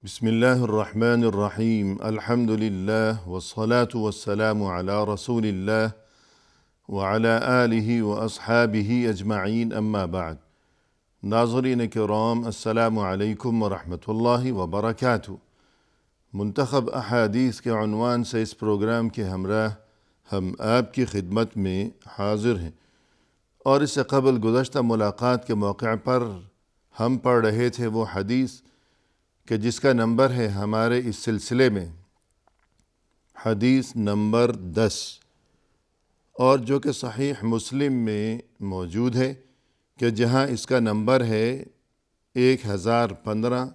بسم الله الرحمن الرحیم الحمد للہ والصلاة والسلام علی رسول اللہ وعلی آلہ واصحابہ اجمعین اما بعد۔ ناظرین کرام، السلام علیکم ورحمۃ اللہ وبرکاتہ۔ منتخب احادیث کے عنوان سے اس پروگرام کے ہمراہ ہم آپ کی خدمت میں حاضر ہیں، اور اس سے قبل گزشتہ ملاقات کے موقع پر ہم پڑھ رہے تھے وہ حدیث کہ جس کا نمبر ہے ہمارے اس سلسلے میں حدیث نمبر 10، اور جو کہ صحیح مسلم میں موجود ہے کہ جہاں اس کا نمبر ہے 1015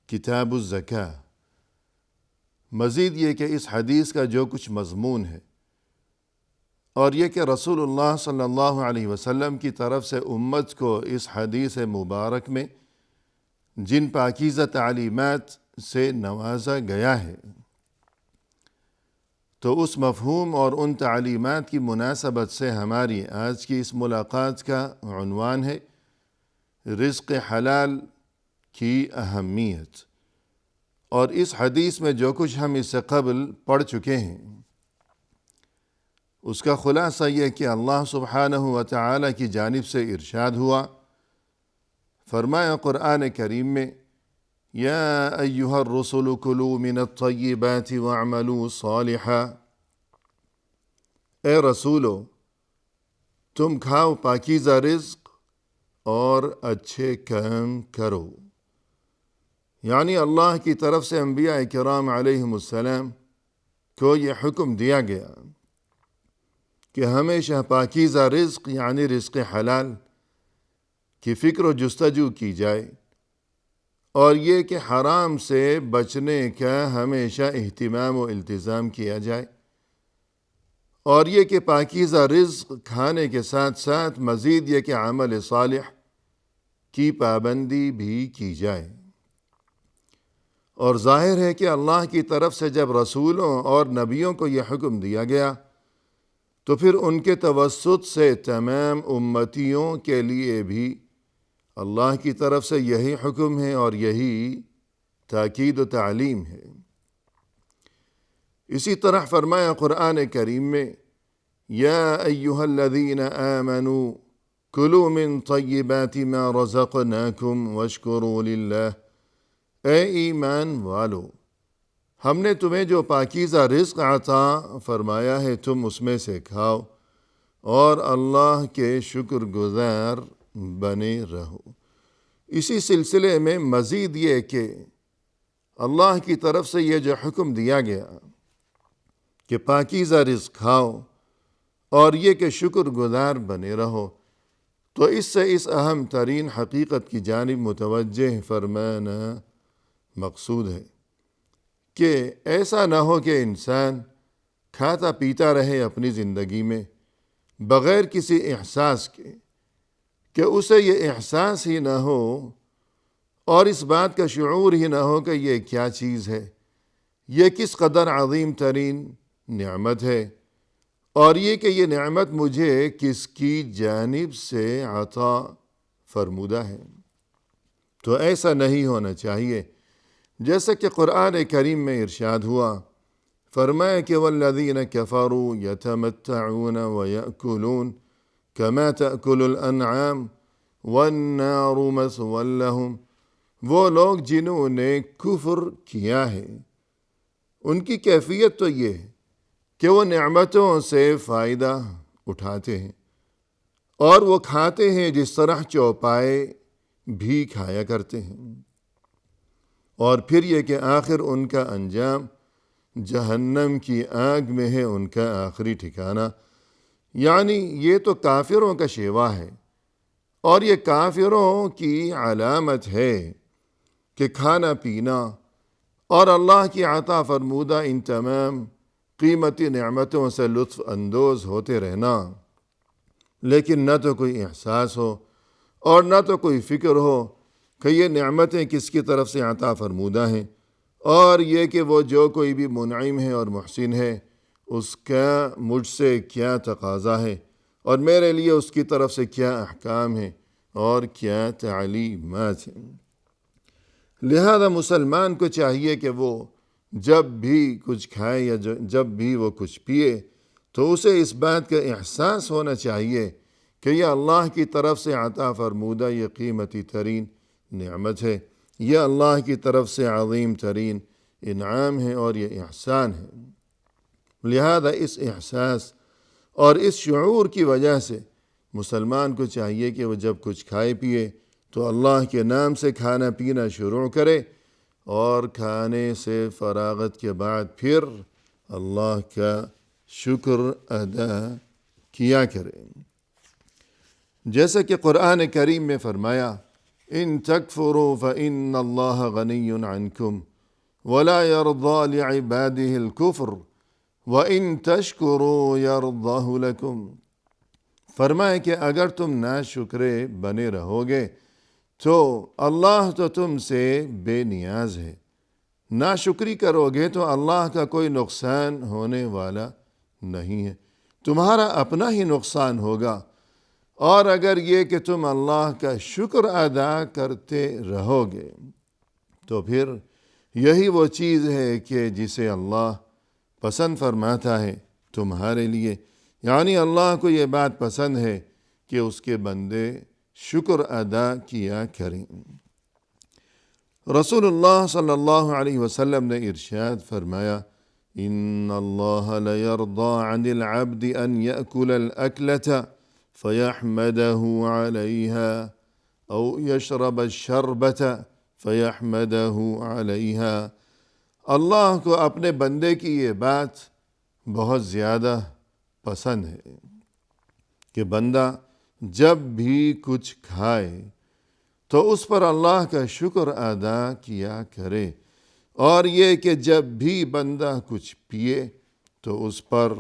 کتاب الزکاة۔ مزید یہ کہ اس حدیث کا جو کچھ مضمون ہے، اور یہ کہ رسول اللہ صلی اللہ علیہ وسلم کی طرف سے امت کو اس حدیث مبارک میں جن پاکیزہ تعلیمات سے نوازا گیا ہے، تو اس مفہوم اور ان تعلیمات کی مناسبت سے ہماری آج کی اس ملاقات کا عنوان ہے رزق حلال کی اہمیت۔ اور اس حدیث میں جو کچھ ہم اس سے قبل پڑھ چکے ہیں، اس کا خلاصہ یہ کہ اللہ سبحانہ و تعالی کی جانب سے ارشاد ہوا، فرمایا قرآن کریم میں، یا ایہا الرسل کلوا من الطیبات واعملوا صالحا، اے رسولو تم کھاؤ پاکیزہ رزق اور اچھے کام کرو۔ یعنی اللہ کی طرف سے انبیاء کرام علیہم السلام کو یہ حکم دیا گیا کہ ہمیشہ پاکیزہ رزق یعنی رزق حلال کی فکر و جستجو کی جائے، اور یہ کہ حرام سے بچنے کا ہمیشہ اہتمام و التزام کیا جائے، اور یہ کہ پاکیزہ رزق کھانے کے ساتھ ساتھ مزید یہ کہ عمل صالح کی پابندی بھی کی جائے۔ اور ظاہر ہے کہ اللہ کی طرف سے جب رسولوں اور نبیوں کو یہ حکم دیا گیا، تو پھر ان کے توسط سے تمام امتیوں کے لیے بھی اللہ کی طرف سے یہی حکم ہے اور یہی تاکید و تعلیم ہے۔ اسی طرح فرمایا قرآن کریم میں، یا ایہا الذین آمنوا کلوا من طیبات ما رزقناکم واشکروا للہ، اے ایمان والو، ہم نے تمہیں جو پاکیزہ رزق عطا فرمایا ہے تم اس میں سے کھاؤ اور اللہ کے شکر گزار بنے رہو۔ اسی سلسلے میں مزید یہ کہ اللہ کی طرف سے یہ جو حکم دیا گیا کہ پاکیزہ رزق کھاؤ اور یہ کہ شکر گزار بنے رہو، تو اس سے اس اہم ترین حقیقت کی جانب متوجہ فرمانا مقصود ہے کہ ایسا نہ ہو کہ انسان کھاتا پیتا رہے اپنی زندگی میں بغیر کسی احساس کے، کہ اسے یہ احساس ہی نہ ہو اور اس بات کا شعور ہی نہ ہو کہ یہ کیا چیز ہے، یہ کس قدر عظیم ترین نعمت ہے، اور یہ کہ یہ نعمت مجھے کس کی جانب سے عطا فرمودہ ہے۔ تو ایسا نہیں ہونا چاہیے، جیسا کہ قرآن کریم میں ارشاد ہوا، فرمایا کہ والذین کفروا یتمتعون ویأکلون کما تأکل الانعام والنار مثوی لہم، وہ لوگ جنہوں نے کفر کیا ہے ان کی کیفیت تو یہ ہے کہ وہ نعمتوں سے فائدہ اٹھاتے ہیں، اور وہ کھاتے ہیں جس طرح چوپائے بھی کھایا کرتے ہیں، اور پھر یہ کہ آخر ان کا انجام جہنم کی آگ میں ہے، ان کا آخری ٹھکانہ۔ یعنی یہ تو کافروں کا شیوا ہے، اور یہ کافروں کی علامت ہے کہ کھانا پینا اور اللہ کی عطا فرمودہ ان تمام قیمتی نعمتوں سے لطف اندوز ہوتے رہنا، لیکن نہ تو کوئی احساس ہو اور نہ تو کوئی فکر ہو کہ یہ نعمتیں کس کی طرف سے عطا فرمودہ ہیں، اور یہ کہ وہ جو کوئی بھی منعم ہے اور محسن ہے اس کا مجھ سے کیا تقاضا ہے، اور میرے لیے اس کی طرف سے کیا احکام ہیں اور کیا تعلیمات ہیں۔ لہذا مسلمان کو چاہیے کہ وہ جب بھی کچھ کھائے یا جب بھی وہ کچھ پیے تو اسے اس بات کا احساس ہونا چاہیے کہ یہ اللہ کی طرف سے عطا فرمودہ یہ قیمتی ترین نعمت ہے، یہ اللہ کی طرف سے عظیم ترین انعام ہے اور یہ احسان ہے۔ لہذا اس احساس اور اس شعور کی وجہ سے مسلمان کو چاہیے کہ وہ جب کچھ کھائے پیے تو اللہ کے نام سے کھانا پینا شروع کرے اور کھانے سے فراغت کے بعد پھر اللہ کا شکر ادا کیا کرے، جیسا کہ قرآن کریم میں فرمایا ان تکفروا فإن اللہ غنی عنکم ولا يرضى لعباده الكفر وَإِن تَشْكُرُوا يَرْضَهُ لَكُمْ، فرمائے کہ اگر تم ناشکرے بنے رہو گے تو اللہ تو تم سے بے نیاز ہے، ناشکری کرو گے تو اللہ کا کوئی نقصان ہونے والا نہیں ہے، تمہارا اپنا ہی نقصان ہوگا، اور اگر یہ کہ تم اللہ کا شکر ادا کرتے رہو گے تو پھر یہی وہ چیز ہے کہ جسے اللہ پسند فرماتا ہے تمہارے لیے، یعنی اللہ کو یہ بات پسند ہے کہ اس کے بندے شکر ادا کیا کریں۔ رسول اللہ صلی اللہ علیہ وسلم نے ارشاد فرمایا ان اللہ لیرضى عن العبد ان يأكل الأكلة فيحمده عليها او يشرب الشربة فيحمده عليها، اللہ کو اپنے بندے کی یہ بات بہت زیادہ پسند ہے کہ بندہ جب بھی کچھ کھائے تو اس پر اللہ کا شکر ادا کیا کرے، اور یہ کہ جب بھی بندہ کچھ پیے تو اس پر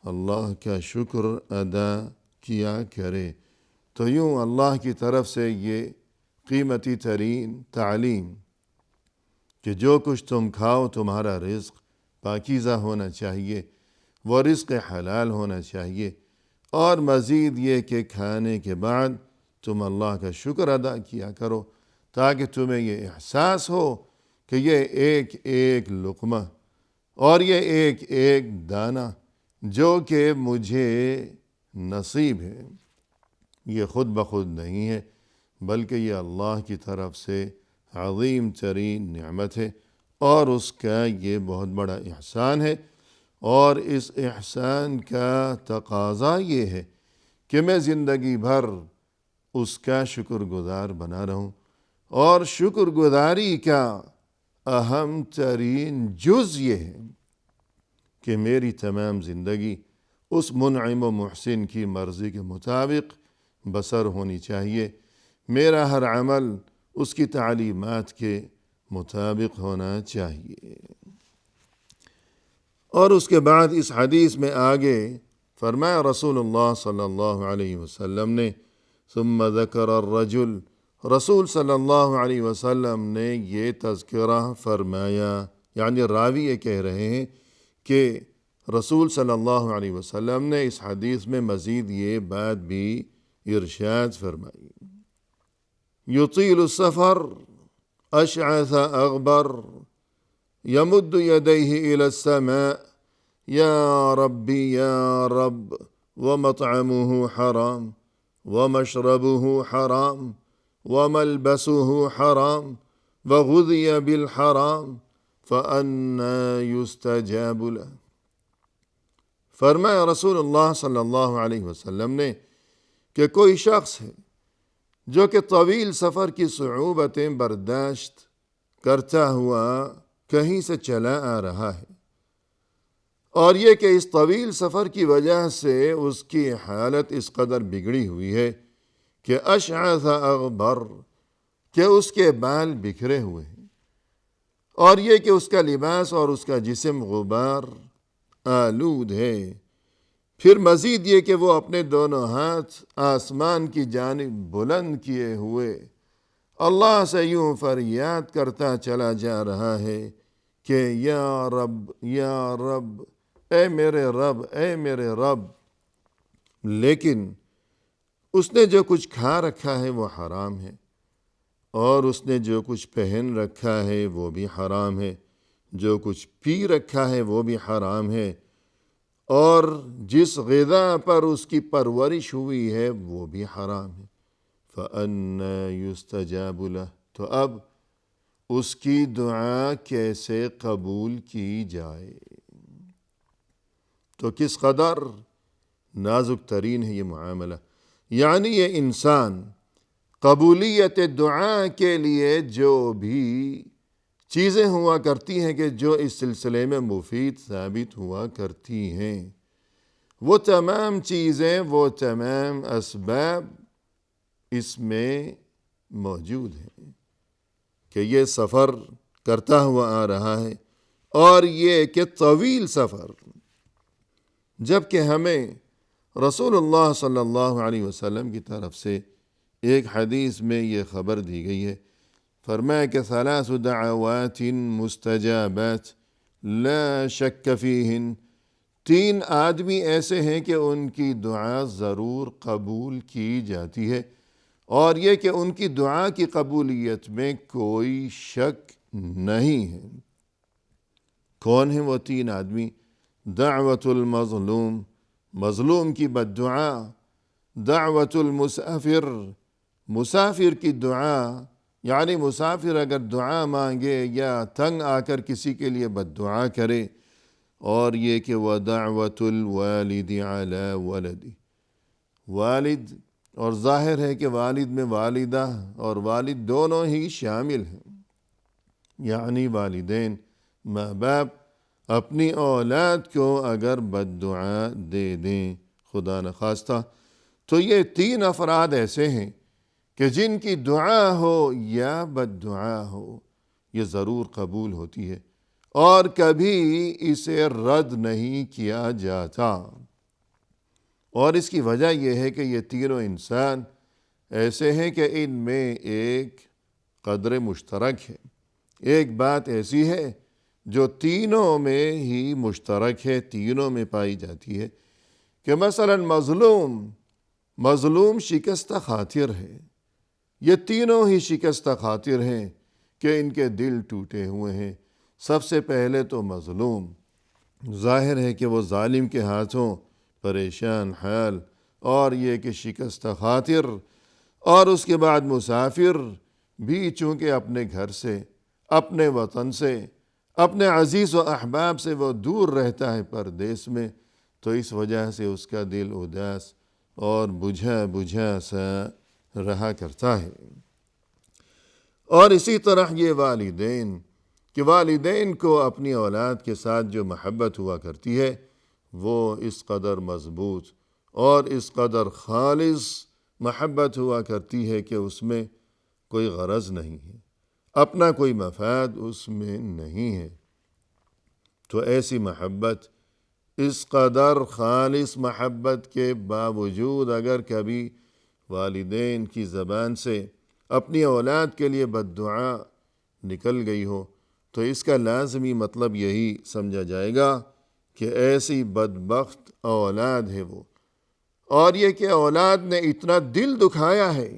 اللہ کا شکر ادا کیا کرے۔ تو یوں اللہ کی طرف سے یہ قیمتی ترین تعلیم کہ جو کچھ تم کھاؤ تمہارا رزق پاکیزہ ہونا چاہیے، وہ رزق حلال ہونا چاہیے، اور مزید یہ کہ کھانے کے بعد تم اللہ کا شکر ادا کیا کرو تاکہ تمہیں یہ احساس ہو کہ یہ ایک ایک لقمہ اور یہ ایک ایک دانہ جو کہ مجھے نصیب ہے یہ خود بخود نہیں ہے، بلکہ یہ اللہ کی طرف سے عظیم ترین نعمت ہے اور اس کا یہ بہت بڑا احسان ہے، اور اس احسان کا تقاضا یہ ہے کہ میں زندگی بھر اس کا شکر گزار بنا رہوں، اور شکر گزاری کا اہم ترین جز یہ ہے کہ میری تمام زندگی اس منعم و محسن کی مرضی کے مطابق بسر ہونی چاہیے، میرا ہر عمل اس کی تعلیمات کے مطابق ہونا چاہیے۔ اور اس کے بعد اس حدیث میں آگے فرمایا رسول اللہ صلی اللہ علیہ وسلم نے ثم ذکر الرجل، رسول صلی اللہ علیہ وسلم نے یہ تذکرہ فرمایا، یعنی راوی یہ کہہ رہے ہیں کہ رسول صلی اللہ علیہ وسلم نے اس حدیث میں مزید یہ بات بھی ارشاد فرمائی یطیل السفر اشعث اغبر یمد یدیہ الی السماء یا ربی یا رب ومطعمہ حرام ومشربہ حرام وملبسہ حرام وغذی بالحرام فأنى يستجاب له۔ فرمایا رسول اللہ صلی اللہ علیہ وسلم نے کہ کوئی شخص ہے جو کہ طویل سفر کی صعوبتیں برداشت کرتا ہوا کہیں سے چلا آ رہا ہے، اور یہ کہ اس طویل سفر کی وجہ سے اس کی حالت اس قدر بگڑی ہوئی ہے کہ اشعث اغبر، کہ اس کے بال بکھرے ہوئے ہیں، اور یہ کہ اس کا لباس اور اس کا جسم غبار آلود ہے، پھر مزید یہ کہ وہ اپنے دونوں ہاتھ آسمان کی جانب بلند کیے ہوئے اللہ سے یوں فریاد کرتا چلا جا رہا ہے کہ یا رب یا رب، اے میرے رب اے میرے رب، لیکن اس نے جو کچھ کھا رکھا ہے وہ حرام ہے، اور اس نے جو کچھ پہن رکھا ہے وہ بھی حرام ہے، جو کچھ پی رکھا ہے وہ بھی حرام ہے، اور جس غذا پر اس کی پرورش ہوئی ہے وہ بھی حرام ہے۔ فَأَنَّى يُسْتَجَابُ لَهُ، تو اب اس کی دعا کیسے قبول کی جائے؟ تو کس قدر نازک ترین ہے یہ معاملہ، یعنی یہ انسان قبولیت دعا کے لیے جو بھی چیزیں ہوا کرتی ہیں کہ جو اس سلسلے میں مفید ثابت ہوا کرتی ہیں، وہ تمام چیزیں، وہ تمام اسباب اس میں موجود ہیں کہ یہ سفر کرتا ہوا آ رہا ہے، اور یہ کہ طویل سفر، جبکہ ہمیں رسول اللہ صلی اللہ علیہ وسلم کی طرف سے ایک حدیث میں یہ خبر دی گئی ہے، فرمایا کہ 3 دعوات مستجابات لا شک فیہن، 3 آدمی ایسے ہیں کہ ان کی دعا ضرور قبول کی جاتی ہے، اور یہ کہ ان کی دعا کی قبولیت میں کوئی شک نہیں ہے۔ کون ہیں وہ 3 آدمی؟ دعوت المظلوم، مظلوم کی بد دعا، دعوت المسافر، مسافر کی دعا، یعنی مسافر اگر دعا مانگے یا تنگ آ کر کسی کے لیے بد دعا کرے، اور یہ کہ وَدَعْوَةُ الْوَالِدِ عَلَى وَلَدِ، والد، اور ظاہر ہے کہ والد میں والدہ اور والد دونوں ہی شامل ہیں، یعنی والدین، ماں باپ اپنی اولاد کو اگر بد دعا دے دیں خدا نخواستہ، تو یہ 3 افراد ایسے ہیں کہ جن کی دعا ہو یا بد دعا ہو یہ ضرور قبول ہوتی ہے، اور کبھی اسے رد نہیں کیا جاتا۔ اور اس کی وجہ یہ ہے کہ یہ تینوں انسان ایسے ہیں کہ ان میں ایک قدر مشترک ہے، ایک بات ایسی ہے جو تینوں میں ہی مشترک ہے، تینوں میں پائی جاتی ہے، کہ مثلا مظلوم شکستہ خاطر ہے، یہ تینوں ہی شکستہ خاطر ہیں کہ ان کے دل ٹوٹے ہوئے ہیں۔ سب سے پہلے تو مظلوم، ظاہر ہے کہ وہ ظالم کے ہاتھوں پریشان حال اور یہ کہ شکستہ خاطر، اور اس کے بعد مسافر بھی چونکہ اپنے گھر سے، اپنے وطن سے، اپنے عزیز و احباب سے وہ دور رہتا ہے پردیس میں، تو اس وجہ سے اس کا دل اداس اور بجھا سا رہا کرتا ہے۔ اور اسی طرح یہ والدین، کہ والدین کو اپنی اولاد کے ساتھ جو محبت ہوا کرتی ہے وہ اس قدر مضبوط اور اس قدر خالص محبت ہوا کرتی ہے کہ اس میں کوئی غرض نہیں ہے، اپنا کوئی مفاد اس میں نہیں ہے۔ تو ایسی محبت، اس قدر خالص محبت کے باوجود اگر کبھی والدین کی زبان سے اپنی اولاد کے لیے بد دعا نکل گئی ہو تو اس کا لازمی مطلب یہی سمجھا جائے گا کہ ایسی بدبخت اولاد ہے وہ، اور یہ کہ اولاد نے اتنا دل دکھایا ہے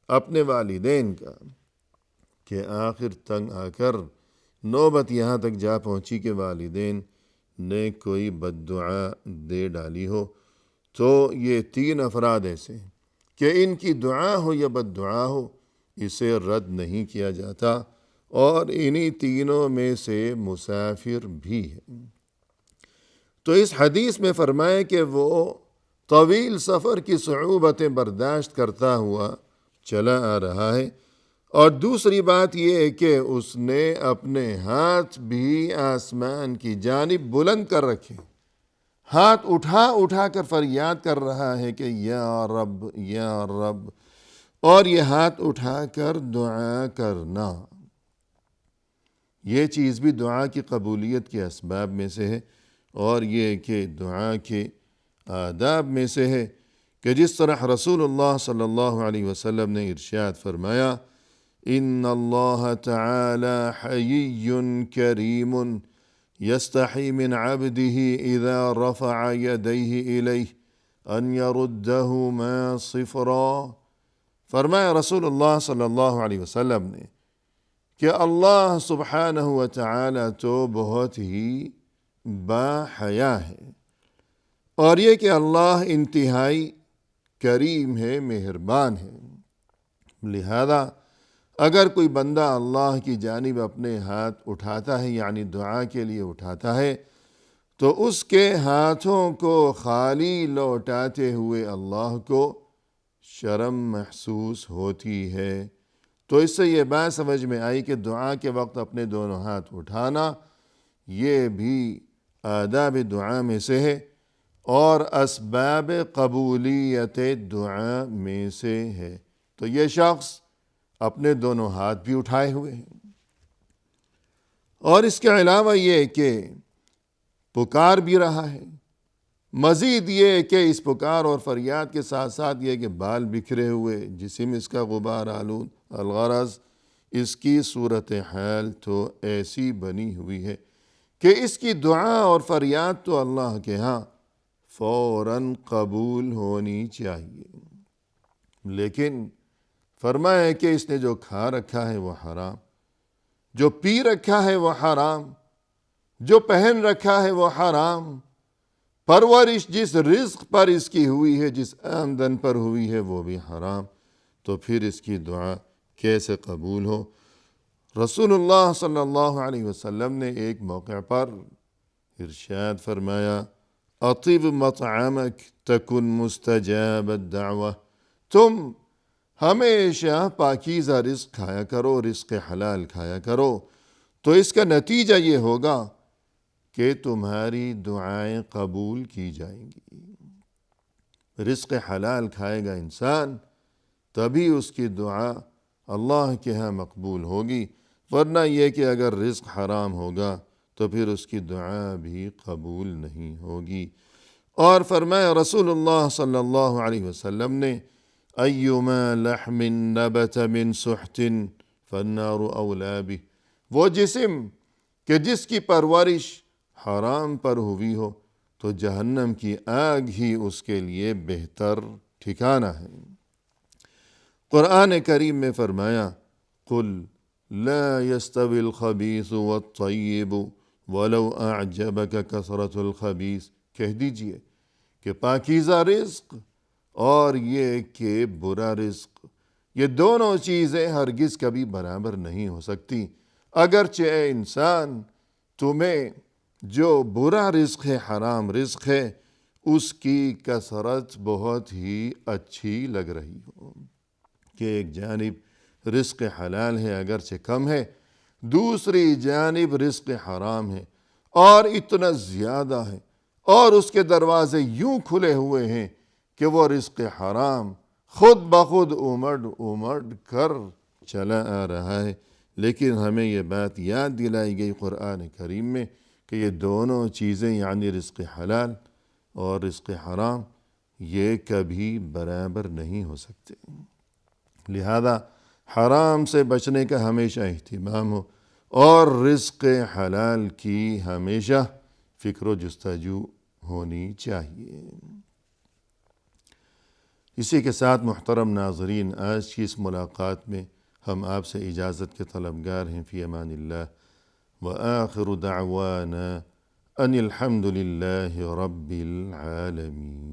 اپنے والدین کا کہ آخر تنگ آ کر نوبت یہاں تک جا پہنچی کہ والدین نے کوئی بد دعا دے ڈالی ہو۔ تو یہ 3 افراد ایسے ہیں کہ ان کی دعا ہو یا بد دعا ہو اسے رد نہیں کیا جاتا، اور انہی تینوں میں سے مسافر بھی ہے۔ تو اس حدیث میں فرمایا کہ وہ طویل سفر کی صعوبتیں برداشت کرتا ہوا چلا آ رہا ہے، اور دوسری بات یہ ہے کہ اس نے اپنے ہاتھ بھی آسمان کی جانب بلند کر رکھے، ہاتھ اٹھا کر فریاد کر رہا ہے کہ یا رب یا رب، اور یہ ہاتھ اٹھا کر دعا کرنا، یہ چیز بھی دعا کی قبولیت کے اسباب میں سے ہے، اور یہ کہ دعا کے آداب میں سے ہے کہ جس طرح رسول اللہ صلی اللہ علیہ وسلم نے ارشاد فرمایا ان اللہ تعالی حیی کریم یستحی من عبده اذا رفع یدیہ الیہ ان یردہما صفرا فرمایا رسول اللہ صلی اللہ علیہ وسلم نے کہ اللہ سبحانہ و تعالی تو بہت ہی باحیا ہے، اور یہ کہ اللہ انتہائی کریم ہے، مہربان ہے۔ لہذا اگر کوئی بندہ اللہ کی جانب اپنے ہاتھ اٹھاتا ہے، یعنی دعا کے لیے اٹھاتا ہے، تو اس کے ہاتھوں کو خالی لوٹاتے ہوئے اللہ کو شرم محسوس ہوتی ہے۔ تو اس سے یہ بات سمجھ میں آئی کہ دعا کے وقت اپنے دونوں ہاتھ اٹھانا یہ بھی آداب دعا میں سے ہے اور اسباب قبولیت دعا میں سے ہے۔ تو یہ شخص اپنے دونوں ہاتھ بھی اٹھائے ہوئے ہیں، اور اس کے علاوہ یہ کہ پکار بھی رہا ہے۔ مزید یہ کہ اس پکار اور فریاد کے ساتھ ساتھ یہ کہ بال بکھرے ہوئے، جسم اس کا غبار آلود، الغرض اس کی صورتحال تو ایسی بنی ہوئی ہے کہ اس کی دعا اور فریاد تو اللہ کے ہاں فوراً قبول ہونی چاہیے۔ لیکن فرمایا کہ اس نے جو کھا رکھا ہے وہ حرام، جو پی رکھا ہے وہ حرام، جو پہن رکھا ہے وہ حرام، پرورش جس رزق پر اس کی ہوئی ہے، جس آمدن پر ہوئی ہے وہ بھی حرام، تو پھر اس کی دعا کیسے قبول ہو؟ رسول اللہ صلی اللہ علیہ وسلم نے ایک موقع پر ارشاد فرمایا، اطب مطعمک تکن مستجاب الدعوہ، تم ہمیشہ پاکیزہ رزق کھایا کرو، رزق حلال کھایا کرو، تو اس کا نتیجہ یہ ہوگا کہ تمہاری دعائیں قبول کی جائیں گی۔ رزق حلال کھائے گا انسان تبھی اس کی دعا اللہ کے ہاں مقبول ہوگی، ورنہ یہ کہ اگر رزق حرام ہوگا تو پھر اس کی دعا بھی قبول نہیں ہوگی۔ اور فرمایا رسول اللہ صلی اللہ علیہ وسلم نے، ایما لحم نبت من سحت فالنار اولی بہ، وہ جسم کہ جس کی پرورش حرام پر ہوئی ہو تو جہنم کی آگ ہی اس کے لیے بہتر ٹھکانہ ہے۔ قرآن کریم میں فرمایا، قل لا يستوي الخبيث والطيب ولو اعجبك کثرت الخبیث، کہہ دیجئے کہ پاکیزہ رزق اور یہ کہ برا رزق، یہ دونوں چیزیں ہرگز کبھی برابر نہیں ہو سکتی۔ اگرچہ اے انسان تمہیں جو برا رزق ہے، حرام رزق ہے، اس کی کثرت بہت ہی اچھی لگ رہی ہو، کہ ایک جانب رزق حلال ہے اگرچہ کم ہے، دوسری جانب رزق حرام ہے اور اتنا زیادہ ہے، اور اس کے دروازے یوں کھلے ہوئے ہیں کہ وہ رزق حرام خود بخود امڑ کر چلا آ رہا ہے۔ لیکن ہمیں یہ بات یاد دلائی گئی قرآن کریم میں کہ یہ دونوں چیزیں، یعنی رزق حلال اور رزق حرام، یہ کبھی برابر نہیں ہو سکتے۔ لہذا حرام سے بچنے کا ہمیشہ اہتمام ہو اور رزق حلال کی ہمیشہ فکر و جستجو ہونی چاہیے۔ اسی کے ساتھ محترم ناظرین، آج کی اس ملاقات میں ہم آپ سے اجازت کے طلبگار ہیں۔ فی امان اللہ، وآخر دعوانا ان الحمد للہ رب العالمین۔